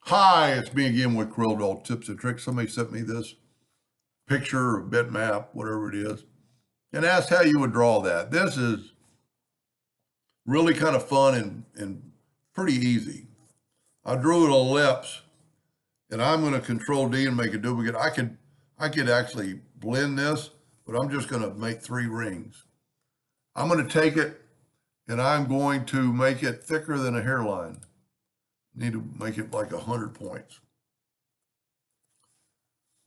Hi, it's me again with Corel Tips and Tricks. Somebody sent me this picture or bitmap, whatever it is, and asked how you would draw that. This is really kind of fun and pretty easy. I drew an ellipse, and I'm going to Control D and make a duplicate. I could actually blend this, but I'm just going to make 3 rings. I'm going to take it, and I'm going to make it thicker than a hairline. Need to make it like 100 points.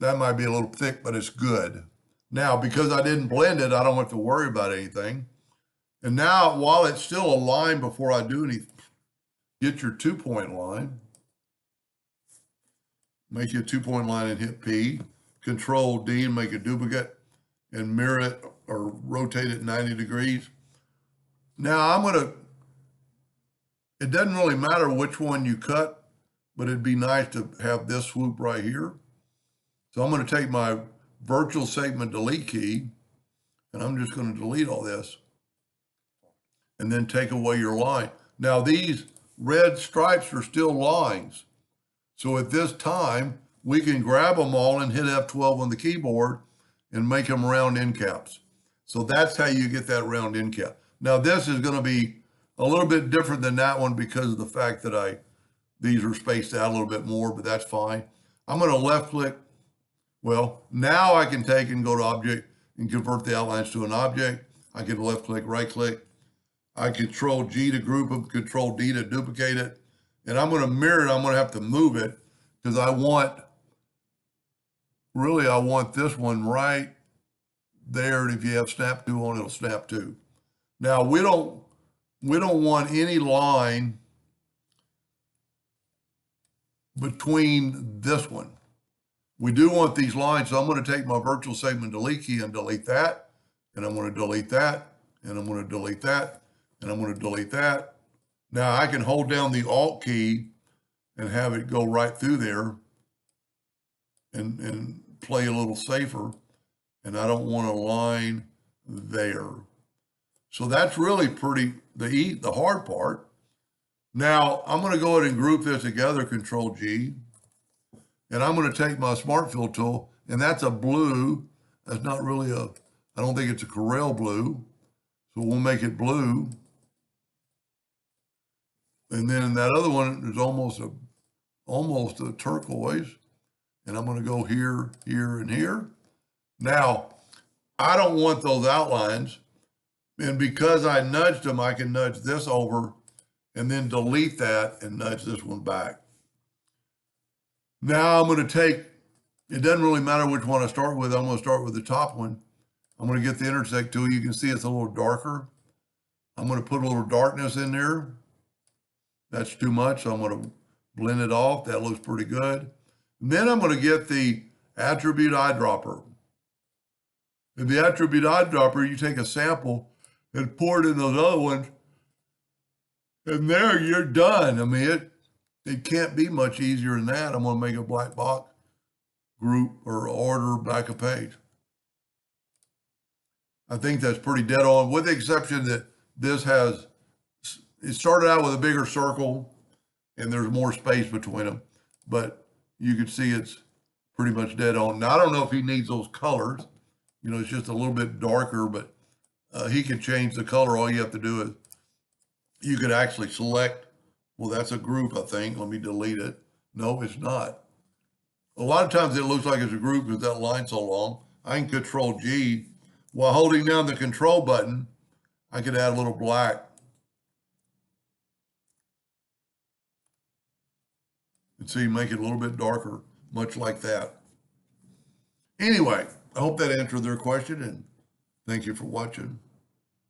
That might be a little thick, but it's good. Now, because I didn't blend it, I don't have to worry about anything. And now, while it's still a line before I do anything, get your 2-point line. Make your 2-point line and hit P. Control D and make a duplicate and mirror it or rotate it 90 degrees. Now, it doesn't really matter which one you cut, but it'd be nice to have this swoop right here. So I'm going to take my virtual segment delete key, and I'm just going to delete all this, and then take away your line. Now these red stripes are still lines. So at this time, we can grab them all and hit F12 on the keyboard and make them round end caps. So that's how you get that round end cap. Now this is going to be a little bit different than that one because of the fact that these are spaced out a little bit more, but that's fine. I'm going to left click. Well, now I can take and go to object and convert the outlines to an object. I can left click, right click. I Control G to group them, Control D to duplicate it. And I'm going to mirror it. I'm going to have to move it because I want this one right there. And if you have snap to on, it'll snap to. Now we don't want any line between this one. We do want these lines, so I'm going to take my virtual segment delete key and delete that, and I'm going to delete that, and I'm going to delete that, and I'm going to delete that. Now I can hold down the Alt key and have it go right through there and play a little safer, and I don't want a line there. So that's really the hard part. Now I'm going to go ahead and group this together, Control G. And I'm going to take my Smart Fill tool, and that's a blue. That's not really I don't think it's a Corel blue. So we'll make it blue. And then that other one is almost a turquoise. And I'm going to go here, here, and here. Now, I don't want those outlines. And because I nudged them, I can nudge this over and then delete that and nudge this one back. Now I'm going to take, it doesn't really matter which one I start with. I'm going to start with the top one. I'm going to get the intersect tool. You can see it's a little darker. I'm going to put a little darkness in there. That's too much, so I'm going to blend it off. That looks pretty good. And then I'm going to get the attribute eyedropper. In the attribute eyedropper, you take a sample and pour it in those other ones, and there you're done. I mean, it can't be much easier than that. I'm going to make a black box, group, or order back a page. I think that's pretty dead on, with the exception that it started out with a bigger circle and there's more space between them, but you can see it's pretty much dead on. Now, I don't know if he needs those colors. You know, it's just a little bit darker, but he can change the color. All you have to do is you can actually select. Well, that's a group, I think. Let me delete it. No, it's not. A lot of times it looks like it's a group because that line's so long. I can Control G. While holding down the control button, I could add a little black. And see, make it a little bit darker, much like that. Anyway, I hope that answered their question, and thank you for watching.